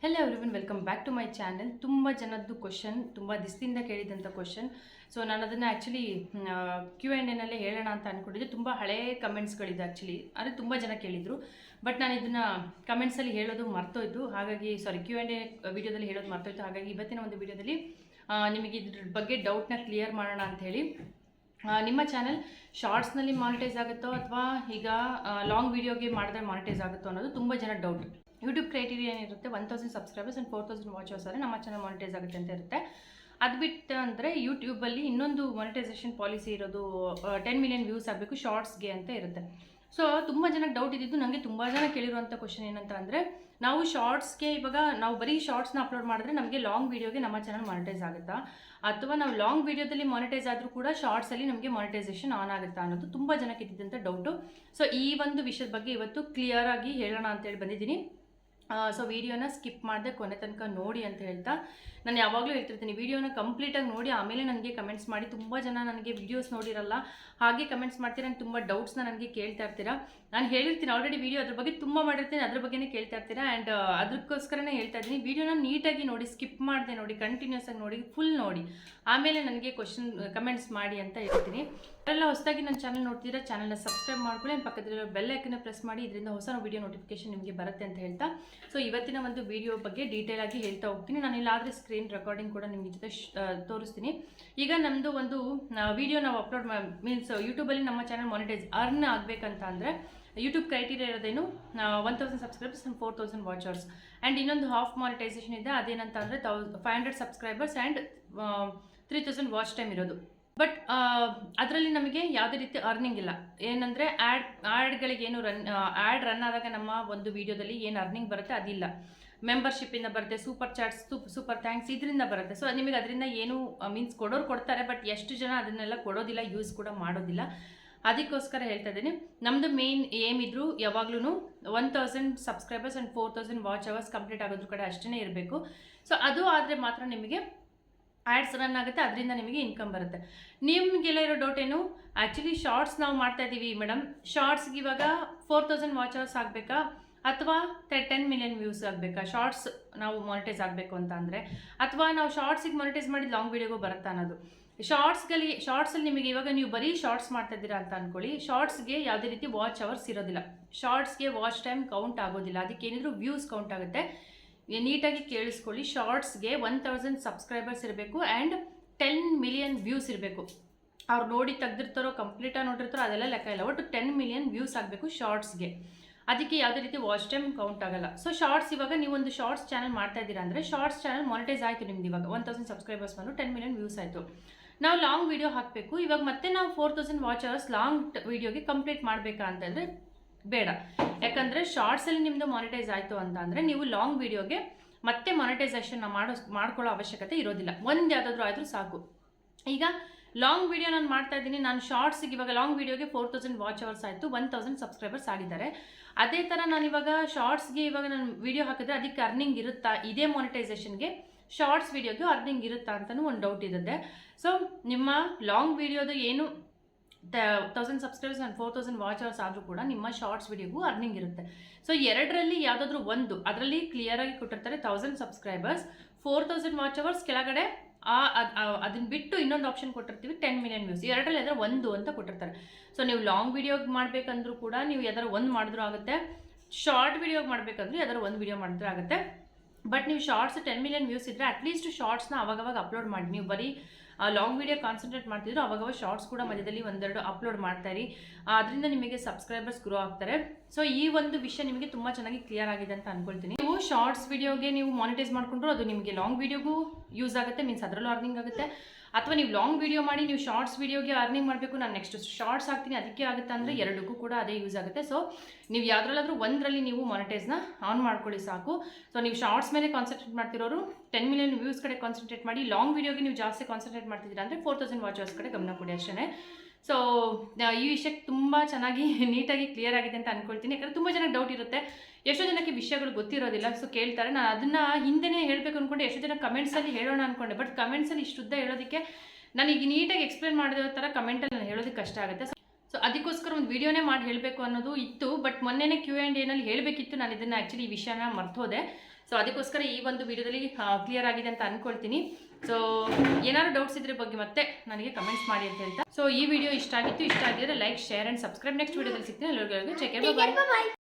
Hello everyone, welcome back to my channel. ತುಂಬ ಜನದ್ದು question, ತುಂಬ ದಿವಸದಿಂದ ಕೇಳಿದಂಥ ಕ್ವಶನ್. ಸೊ ನಾನು ಅದನ್ನು ಆ್ಯಕ್ಚುಲಿ Q&Aನಲ್ಲಿ ಹೇಳೋಣ ಅಂತ ಅಂದ್ಕೊಂಡಿದ್ದೆ. ತುಂಬ ಹಳೇ ಕಮೆಂಟ್ಸ್ಗಳಿದೆ ಆ್ಯಕ್ಚುಲಿ, ಅಂದರೆ ತುಂಬ ಜನ ಕೇಳಿದರು. ಬಟ್ ನಾನು ಇದನ್ನು ಕಮೆಂಟ್ಸಲ್ಲಿ ಹೇಳೋದು ಮರ್ತೋಯ್ತು, ಹಾಗಾಗಿ Q&A ವಿಡಿಯೋದಲ್ಲಿ ಹೇಳೋದು ಮರ್ತೋಯ್ತು. ಹಾಗಾಗಿ ಇವತ್ತಿನ ಒಂದು ವಿಡಿಯೋದಲ್ಲಿ ನಿಮಗೆ ಇದ್ರ ಬಗ್ಗೆ ಡೌಟ್ನ ಕ್ಲಿಯರ್ ಮಾಡೋಣ ಅಂಥೇಳಿ. ನಿಮ್ಮ ಚಾನಲ್ ಶಾರ್ಟ್ಸ್ನಲ್ಲಿ ಮಾನಿಟೈಸ್ ಆಗುತ್ತೋ ಅಥವಾ ಈಗ ಲಾಂಗ್ ವೀಡಿಯೋಗೆ ಮಾಡಿದ್ರೆ ಮಾನಿಟೈಸ್ ಆಗುತ್ತೋ ಅನ್ನೋದು ತುಂಬ ಜನ ಡೌಟ್. ಯೂಟ್ಯೂಬ್ ಕ್ರೈಟೀರಿಯಾ ಏನಿರುತ್ತೆ 1000 ಸಬ್ಸ್ಕ್ರೈಬರ್ಸ್ ಆ್ಯಂಡ್ 4000 ವಾಚರ್ಸ್ ಆದರೆ ನಮ್ಮ ಚಾನಲ್ ಮಾನಿಟೈಸ್ ಆಗುತ್ತೆ ಅಂತ ಇರುತ್ತೆ. ಅದು ಬಿಟ್ಟು ಅಂದರೆ ಯೂಟ್ಯೂಬಲ್ಲಿ ಇನ್ನೊಂದು ಮಾನಿಟೈಸೇಷನ್ ಪಾಲಿಸಿ ಇರೋದು 10 ಮಿಲಿಯನ್ ವ್ಯೂಸ್ ಆಗಬೇಕು ಶಾರ್ಟ್ಸ್ಗೆ ಅಂತ ಇರುತ್ತೆ. ಸೊ ತುಂಬ ಜನಕ್ಕೆ ಡೌಟ್ ಇದ್ದಿದ್ದು, ನನಗೆ ತುಂಬ ಜನ ಕೇಳಿರುವಂಥ ಕ್ವಶನ್ ಏನಂತ ಅಂದರೆ, ನಾವು ಶಾರ್ಟ್ಸ್ಗೆ ಇವಾಗ ನಾವು ಬರೀ ಶಾರ್ಟ್ಸ್ನ ಅಪ್ಲೋಡ್ ಮಾಡಿದ್ರೆ ನಮಗೆ ಲಾಂಗ್ ವೀಡಿಯೋಗೆ ನಮ್ಮ ಚಾನಲ್ ಮಾನಿಟೈಸ್ ಆಗುತ್ತಾ, ಅಥವಾ ನಾವು ಲಾಂಗ್ ವೀಡಿಯೋದಲ್ಲಿ ಮಾನಿಟೈಸ್ ಆದರೂ ಕೂಡ ಶಾರ್ಟ್ಸಲ್ಲಿ ನಮಗೆ ಮಾನಿಟೈಸೇಷನ್ ಆನ್ ಆಗುತ್ತಾ ಅನ್ನೋದು ತುಂಬ ಜನಕ್ಕೆ ಇದ್ದಿದ್ದಂಥ ಡೌಟು. ಸೊ ಈ ಒಂದು ವಿಷಯದ ಬಗ್ಗೆ ಇವತ್ತು ಕ್ಲಿಯರಾಗಿ ಹೇಳೋಣ ಅಂತೇಳಿ ಬಂದಿದ್ದೀನಿ. ಸೊ ವಿಡಿಯೋನ ಸ್ಕಿಪ್ ಮಾಡದೆ ಕೊನೆ ತನಕ ನೋಡಿ ಅಂತ ಹೇಳ್ತಾ, ನಾನು ಯಾವಾಗಲೂ ಹೇಳ್ತಿರ್ತೀನಿ, ವಿಡಿಯೋನ ಕಂಪ್ಲೀಟಾಗಿ ನೋಡಿ ಆಮೇಲೆ ನನಗೆ ಕಮೆಂಟ್ಸ್ ಮಾಡಿ. ತುಂಬ ಜನ ನನಗೆ ವಿಡಿಯೋಸ್ ನೋಡಿರಲ್ಲ, ಹಾಗೆ ಕಮೆಂಟ್ಸ್ ಮಾಡ್ತೀರಾ, ನನಗೆ ತುಂಬ ಡೌಟ್ಸ್ನ ನನಗೆ ಕೇಳ್ತಾ ಇರ್ತೀರಾ. ನಾನು ಹೇಳಿರ್ತೀನಿ ಆಲ್ರೆಡಿ ವಿಡಿಯೋ ಅದ್ರ ಬಗ್ಗೆ ತುಂಬ ಮಾಡಿರ್ತೀನಿ, ಅದ್ರ ಬಗ್ಗೆನೇ ಕೇಳ್ತಾ ಇರ್ತೀರಾ. ಆ್ಯಂಡ್ ಅದಕ್ಕೋಸ್ಕರನೇ ಹೇಳ್ತಾ ಇದ್ದೀನಿ, ವಿಡಿಯೋನ ನೀಟಾಗಿ ನೋಡಿ, ಸ್ಕಿಪ್ ಮಾಡದೆ ನೋಡಿ, ಕಂಟಿನ್ಯೂಸ್ ಆಗಿ ನೋಡಿ, ಫುಲ್ ನೋಡಿ, ಆಮೇಲೆ ನನಗೆ ಕಮೆಂಟ್ಸ್ ಮಾಡಿ ಅಂತ ಹೇಳ್ತೀನಿ. ಅವರೆಲ್ಲ ಹೊಸದಾಗಿ ನನ್ನ ಚಾನಲ್ ನೋಡ್ತಿದ್ರೆ ಚಾನಲ್ನ ಸಬ್ಸ್ಕ್ರೈಬ್ ಮಾಡ್ಕೊಳ್ಳಿ, ಆ್ಯಂಡ್ ಪಕ್ಕದಲ್ಲಿರೋ ಬೆಲ್ ಐಕನ್ನ ಪ್ರೆಸ್ ಮಾಡಿ, ಇದರಿಂದ ಹೊಸ ವಿಡಿಯೋ ನೋಟಿಫಿಕೇಶನ್ ನಿಮಗೆ ಬರುತ್ತೆ ಅಂತ ಹೇಳ್ತಾ, ಸೊ ಇವತ್ತಿನ ಒಂದು ವಿಡಿಯೋ ಬಗ್ಗೆ ಡೀಟೇಲ್ ಆಗಿ ಹೇಳ್ತಾ ಹೋಗ್ತೀನಿ. ನಾನು ಇಲ್ಲಾದರೆ ಸ್ಕ್ರೀನ್ ರೆಕಾರ್ಡಿಂಗ್ ಕೂಡ ನಿಮಗೆ ಜೊತೆ ತೋರಿಸ್ತೀನಿ. ಈಗ ನಮ್ಮದು ಒಂದು ವಿಡಿಯೋ ನಾವು ಅಪ್ಲೋಡ್ ಮೀನ್ಸ್ ಯೂಟ್ಯೂಬಲ್ಲಿ ನಮ್ಮ ಚಾನಲ್ ಮಾನಿಟೈಸ್ ಅರ್ನ್ ಆಗಬೇಕಂತ ಅಂದರೆ ಯೂಟ್ಯೂಬ್ ಕ್ರೈಟೀರಿಯಾ ಇರೋದೇನು 1000 ಸಬ್ಸ್ಕ್ರೈಬರ್ಸ್ ಆ್ಯಂಡ್ 4000 ವಾಚರ್ಸ್. ಆ್ಯಂಡ್ ಇನ್ನೊಂದು ಹಾಫ್ ಮಾನಿಟೈಸೇಷನ್ ಇದೆ, ಅದೇನಂತ ಅಂದರೆ 500 ಸಬ್ಸ್ಕ್ರೈಬರ್ಸ್ ಆ್ಯಂಡ್ 3000 ವಾಚ್ ಟೈಮ್ ಇರೋದು. ಬಟ್ ಅದರಲ್ಲಿ ನಮಗೆ ಯಾವುದೇ ರೀತಿ ಅರ್ನಿಂಗ್ ಇಲ್ಲ. ಏನಂದರೆ ಆ್ಯಡ್ಗಳಿಗೆ ಏನು ಆ್ಯಡ್ ರನ್ ಆದಾಗ ನಮ್ಮ ಒಂದು ವಿಡಿಯೋದಲ್ಲಿ ಏನು ಅರ್ನಿಂಗ್ ಬರುತ್ತೆ ಅದಿಲ್ಲ. ಮೆಂಬರ್ಶಿಪ್ಪಿಂದ ಬರುತ್ತೆ, ಸೂಪರ್ ಚಾಟ್ಸ್, ಸೂಪರ್ ಥ್ಯಾಂಕ್ಸ್ ಇದರಿಂದ ಬರುತ್ತೆ. ಸೊ ನಿಮಗೆ ಅದರಿಂದ ಏನು ಮೀನ್ಸ್ ಕೊಡೋರು ಕೊಡ್ತಾರೆ, ಬಟ್ ಎಷ್ಟು ಜನ ಅದನ್ನೆಲ್ಲ ಕೊಡೋದಿಲ್ಲ, ಯೂಸ್ ಕೂಡ ಮಾಡೋದಿಲ್ಲ. ಅದಕ್ಕೋಸ್ಕರ ಹೇಳ್ತಾ ಇದ್ದೀನಿ, ನಮ್ಮದು ಮೇನ್ ಏಮ್ ಇದ್ದರೂ ಯಾವಾಗ್ಲೂ 1000 subscribers and 4000 watch hours complete ಆಗೋದ್ರ ಕಡೆ ಅಷ್ಟೇ ಇರಬೇಕು. ಸೊ ಅದು ಆದರೆ ಮಾತ್ರ ನಿಮಗೆ ಆ್ಯಡ್ಸ್ ರನ್ ಆಗುತ್ತೆ, ಅದರಿಂದ ನಿಮಗೆ ಇನ್ಕಮ್ ಬರುತ್ತೆ. ನಿಮಗೆಲ್ಲ ಇರೋ ಡೌಟ್ ಏನು, ಆ್ಯಕ್ಚುಲಿ ಶಾರ್ಟ್ಸ್ ನಾವು ಮಾಡ್ತಾ ಇದ್ದೀವಿ ಮೇಡಮ್, ಶಾರ್ಟ್ಸ್ಗೆ ಇವಾಗ 4000 ವಾಚ್ ಅವರ್ಸ್ ಆಗಬೇಕಾ ಅಥವಾ 10 ಮಿಲಿಯನ್ ವ್ಯೂಸ್ ಆಗಬೇಕಾ ಶಾರ್ಟ್ಸ್ ನಾವು ಮಾನಿಟೈಸ್ ಆಗಬೇಕು ಅಂತ ಅಂದರೆ, ಅಥವಾ ನಾವು ಶಾರ್ಟ್ಸಿಗೆ ಮಾನಿಟೈಸ್ ಮಾಡಿ ಲಾಂಗ್ ವೀಡಿಯೋಗೂ ಬರುತ್ತಾ ಅನ್ನೋದು. ಶಾರ್ಟ್ಸಲ್ಲಿ ನಿಮಗೆ ಇವಾಗ ನೀವು ಬರೀ ಶಾರ್ಟ್ಸ್ ಮಾಡ್ತಾ ಇದ್ದೀರಾ ಅಂತ ಅಂದ್ಕೊಳ್ಳಿ, ಶಾರ್ಟ್ಸ್ಗೆ ಯಾವುದೇ ರೀತಿ ವಾಚ್ ಅವರ್ಸ್ ಇರೋದಿಲ್ಲ, ಶಾರ್ಟ್ಸ್ಗೆ ವಾಚ್ ಟೈಮ್ ಕೌಂಟ್ ಆಗೋದಿಲ್ಲ, ಅದಕ್ಕೆ ಏನಿದ್ರು ವ್ಯೂಸ್ ಕೌಂಟ್ ಆಗುತ್ತೆ. ನೀಟಾಗಿ ಕೇಳಿಸ್ಕೊಳ್ಳಿ, ಶಾರ್ಟ್ಸ್ಗೆ 1000 ಸಬ್ಸ್ಕ್ರೈಬರ್ಸ್ ಇರಬೇಕು ಆ್ಯಂಡ್ 10 ಮಿಲಿಯನ್ ವ್ಯೂಸ್ ಇರಬೇಕು. ಅವ್ರು ನೋಡಿ ತೆಗೆದಿರ್ತಾರೋ ಕಂಪ್ಲೀಟಾಗಿ ನೋಡಿರ್ತಾರೋ ಅದೆಲ್ಲ ಲೆಕ್ಕ ಇಲ್ಲ, ಒಟ್ಟು 10 ಮಿಲಿಯನ್ ವ್ಯೂಸ್ ಆಗಬೇಕು ಶಾರ್ಟ್ಸ್ಗೆ. ಅದಕ್ಕೆ ಯಾವುದೇ ರೀತಿ ವಾಚ್ ಟೈಮ್ ಕೌಂಟ್ ಆಗಲ್ಲ. ಸೊ ಶಾರ್ಟ್ಸ್ ಇವಾಗ ನೀವೊಂದು ಶಾರ್ಟ್ಸ್ ಚಾನಲ್ ಮಾಡ್ತಾ ಇದ್ದೀರಾ ಅಂದರೆ, ಶಾರ್ಟ್ಸ್ ಚಾನಲ್ ಮಾನಿಟೈಸ್ ಆಯಿತು ನಿಮ್ದು, ಇವಾಗ 1000 ಸಬ್ಸ್ಕ್ರೈಬರ್ಸ್ ಬಂದು 10 ಮಿಲಿಯನ್ ವ್ಯೂಸ್ ಆಯಿತು. ನಾವು ಲಾಂಗ್ ವೀಡಿಯೋ ಹಾಕಬೇಕು, ಇವಾಗ ಮತ್ತೆ ನಾವು 4000 ವಾಚ್ ಅವರ್ಸ್ ಲಾಂಗ್ ವೀಡಿಯೋಗೆ ಕಂಪ್ಲೀಟ್ ಮಾಡಬೇಕಾ ಅಂತಂದರೆ ಬೇಡ. ಯಾಕಂದರೆ ಶಾರ್ಟ್ಸಲ್ಲಿ ನಿಮ್ಮದು ಮಾನಿಟೈಸ್ ಆಯಿತು ಅಂತ ಅಂದರೆ ನೀವು ಲಾಂಗ್ ವೀಡಿಯೋಗೆ ಮತ್ತೆ ಮಾನಿಟೈಸೇಷನ್ನ ಮಾಡ್ಕೊಳ್ಳೋ ಅವಶ್ಯಕತೆ ಇರೋದಿಲ್ಲ, ಒಂದು ಯಾವುದಾದ್ರೂ ಆದರೂ ಸಾಕು. ಈಗ ಲಾಂಗ್ ವೀಡಿಯೋ ನಾನು ಮಾಡ್ತಾ ಇದ್ದೀನಿ, ನಾನು ಶಾರ್ಟ್ಸಿಗೆ ಇವಾಗ ಲಾಂಗ್ ವೀಡಿಯೋಗೆ 4000 ವಾಚ್ ಅವರ್ಸ್ ಆಯಿತು, 1000 ಸಬ್ಸ್ಕ್ರೈಬರ್ಸ್ ಆಗಿದ್ದಾರೆ. ಅದೇ ಥರ ನಾನು ಇವಾಗ ಶಾರ್ಟ್ಸ್ಗೆ ಇವಾಗ ನಾನು ವೀಡಿಯೋ ಹಾಕಿದ್ರೆ ಅದಕ್ಕೆ ಅರ್ನಿಂಗ್ ಇರುತ್ತಾ, ಇದೇ ಮಾನಿಟೈಸೇಷನ್ಗೆ ಶಾರ್ಟ್ಸ್ ವೀಡಿಯೋಗೆ ಅರ್ನಿಂಗ್ ಇರುತ್ತಾ ಅಂತಲೂ ಒಂದು ಡೌಟ್ ಇರುತ್ತೆ. ಸೊ ನಿಮ್ಮ ಲಾಂಗ್ ವೀಡಿಯೋದು ಏನು 1000 ಸಬ್ಸ್ಕ್ರೈಬರ್ಸ್ ಆ್ಯಂಡ್ 4000 ವಾಚ್ ಅವರ್ಸ್ ಆದರೂ ಕೂಡ ನಿಮ್ಮ ಶಾರ್ಟ್ಸ್ ವೀಡಿಯೋಗೂ ಅರ್ನಿಂಗ್ ಇರುತ್ತೆ. ಸೊ ಎರಡರಲ್ಲಿ ಯಾವುದಾದ್ರೂ ಒಂದು, ಅದರಲ್ಲಿ ಕ್ಲಿಯರಾಗಿ ಕೊಟ್ಟಿರ್ತಾರೆ 1000 ಸಬ್ಸ್ಕ್ರೈಬರ್ಸ್ 4000 ವಾಚ್ ಅವರ್ಸ್, ಕೆಳಗಡೆ ಅದನ್ನ ಬಿಟ್ಟು ಇನ್ನೊಂದು ಆಪ್ಷನ್ ಕೊಟ್ಟಿರ್ತೀವಿ 10 ಮಿಲಿಯನ್ ವ್ಯೂಸ್, ಎರಡರಲ್ಲಿ ಯಾವ್ದಾರು ಒಂದು ಅಂತ ಕೊಟ್ಟಿರ್ತಾರೆ. ಸೊ ನೀವು ಲಾಂಗ್ ವೀಡಿಯೋಗೆ ಮಾಡಬೇಕಂದ್ರೂ ಕೂಡ ನೀವು ಯಾವ್ದಾರು ಒಂದು ಮಾಡಿದ್ರೂ ಆಗುತ್ತೆ, ಶಾರ್ಟ್ ವೀಡಿಯೋಗೆ ಮಾಡಬೇಕಂದ್ರೂ ಯಾವ್ದಾರು ಒಂದು ವೀಡಿಯೋ ಮಾಡಿದ್ರೂ ಆಗುತ್ತೆ. ಬಟ್ ನೀವು ಶಾರ್ಟ್ಸ್ 10 ಮಿಲಿಯನ್ ವ್ಯೂಸ್ ಇದ್ದರೆ ಅಟ್ಲೀಸ್ಟ್ ಶಾರ್ಟ್ಸ್ನ ಅವಾಗವಾಗ ಅಪ್ಲೋಡ್ ಮಾಡಿ. ನೀವು ಬರೀ ಲಾಂಗ್ ವೀಡಿಯೋ ಕಾನ್ಸಂಟ್ರೇಟ್ ಮಾಡ್ತಿದ್ರು, ಅವಾಗವಾಗ ಶಾರ್ಟ್ಸ್ ಕೂಡ ಮಧ್ಯದಲ್ಲಿ ಒಂದೆರಡು ಅಪ್ಲೋಡ್ ಮಾಡ್ತಾಯಿರಿ, ಅದರಿಂದ ನಿಮಗೆ ಸಬ್ಸ್ಕ್ರೈಬರ್ಸ್ ಗ್ರೋ ಆಗ್ತಾರೆ. ಸೊ ಈ ಒಂದು ವಿಷಯ ನಿಮಗೆ ತುಂಬ ಚೆನ್ನಾಗಿ ಕ್ಲಿಯರ್ ಆಗಿದೆ ಅಂತ ಅಂದ್ಕೊಳ್ತೀನಿ. ನೀವು ಶಾರ್ಟ್ಸ್ ವೀಡಿಯೋಗೆ ನೀವು ಮಾನಿಟೈಸ್ ಮಾಡಿಕೊಂಡ್ರು ಅದು ನಿಮಗೆ ಲಾಂಗ್ ವೀಡಿಯೋಗೂ ಯೂಸ್ ಆಗುತ್ತೆ, ಮೀನ್ಸ್ ಅದರಲ್ಲೂ ಅರ್ನಿಂಗ್ ಆಗುತ್ತೆ. ಅಥವಾ ನೀವು ಲಾಂಗ್ ವೀಡಿಯೋ ಮಾಡಿ ನೀವು ಶಾರ್ಟ್ಸ್ ವೀಡಿಯೋಗೆ ಅರ್ನಿಂಗ್ ಮಾಡಬೇಕು, ನಾನು ನೆಕ್ಸ್ಟ್ ಶಾರ್ಟ್ಸ್ ಹಾಕ್ತೀನಿ ಅದಕ್ಕೆ ಆಗುತ್ತೆ ಅಂದರೆ ಎರಡಕ್ಕೂ ಕೂಡ ಅದೇ ಯೂಸ್ ಆಗುತ್ತೆ. ಸೊ ನೀವು ಯಾವುದ್ರಲ್ಲಾದರೂ ಒಂದರಲ್ಲಿ ನೀವು ಮಾನಿಟೈಸ್ನ ಆನ್ ಮಾಡ್ಕೊಳ್ಳಿ ಸಾಕು. ಸೊ ನೀವು ಶಾರ್ಟ್ಸ್ ಮೇಲೆ ಕಾನ್ಸಂಟ್ರೇಟ್ ಮಾಡ್ತಿರೋರು 10 ಮಿಲಿಯನ್ ವ್ಯೂಸ್ ಕಡೆ ಕಾನ್ಸಂಟ್ರೇಟ್ ಮಾಡಿ, ಲಾಂಗ್ ವೀಡಿಯೋಗೆ ನೀವು ಜಾಸ್ತಿ ಕಾನ್ಸಂಟ್ರೇಟ್ ಮಾಡ್ತಿದ್ದೀರಾ ಅಂದರೆ 4000 ವಾಚ್ ಅವರ್ಸ್ ಕಡೆ ಗಮನ ಕೊಡಿ ಅಷ್ಟೇ. ಸೊ ಈ ವಿಷಯಕ್ಕೆ ತುಂಬ ಚೆನ್ನಾಗಿ ನೀಟಾಗಿ ಕ್ಲಿಯರ್ ಆಗಿದೆ ಅಂತ ಅಂದ್ಕೊಳ್ತೀನಿ. ಯಾಕಂದರೆ ತುಂಬ ಜನಕ್ಕೆ ಡೌಟ್ ಇರುತ್ತೆ, ಎಷ್ಟೋ ಜನಕ್ಕೆ ವಿಷಯಗಳು ಗೊತ್ತಿರೋದಿಲ್ಲ. ಸೊ ಕೇಳ್ತಾರೆ, ನಾನು ಅದನ್ನು ಹಿಂದೆನೇ ಹೇಳಬೇಕು ಅಂದ್ಕೊಂಡೆ, ಎಷ್ಟೋ ಜನ ಕಮೆಂಟ್ಸಲ್ಲಿ ಹೇಳೋಣ ಅಂದ್ಕೊಂಡೆ, ಬಟ್ ಕಮೆಂಟ್ಸಲ್ಲಿ ಇಷ್ಟುದ್ದ ಹೇಳೋದಕ್ಕೆ ನನಗೆ ನೀಟಾಗಿ ಎಕ್ಸ್ಪ್ಲೇನ್ ಮಾಡಿರೋ ಥರ ಕಮೆಂಟಲ್ಲಿ ನಾನು ಹೇಳೋದಕ್ಕೆ ಕಷ್ಟ ಆಗುತ್ತೆ. ಸೊ ಅದಕ್ಕೋಸ್ಕರ ಒಂದು ವಿಡಿಯೋನೇ ಮಾಡಿ ಹೇಳಬೇಕು ಅನ್ನೋದು ಇತ್ತು, ಬಟ್ ಮೊನ್ನೆನೇ Q&Aನಲ್ಲಿ ಹೇಳಬೇಕಿತ್ತು, ನಾನು ಇದನ್ನು ಆ್ಯಕ್ಚುಲಿ ಈ ವಿಷಯನ ಮರ್ತೋದೆ. ಸೊ ಸೊ ಅದಕ್ಕೋಸ್ಕರ ಈ ಒಂದು ವಿಡಿಯೋದಲ್ಲಿ ಕ್ಲಿಯರ್ ಆಗಿದೆ ಅಂತ ಅಂದ್ಕೊಳ್ತೀನಿ. ಸೊ ಏನಾದ್ರು ಡೌಟ್ಸ್ ಇದ್ರ ಬಗ್ಗೆ ಮತ್ತೆ ನನಗೆ ಕಮೆಂಟ್ಸ್ ಮಾಡಿ ಅಂತ ಹೇಳ್ತಾ, ಸೊ ಈ ವಿಡಿಯೋ ಇಷ್ಟ ಆಗಿತ್ತು. ಇಷ್ಟ ಆಗಿದ್ರೆ like, share and subscribe. Next ವಿಡಿಯೋದಲ್ಲಿ ಸಿಗ್ತೀನಿ. ಎಲ್ಲರಿಗೂ ಚೆಕ್. ಬಾಯ್.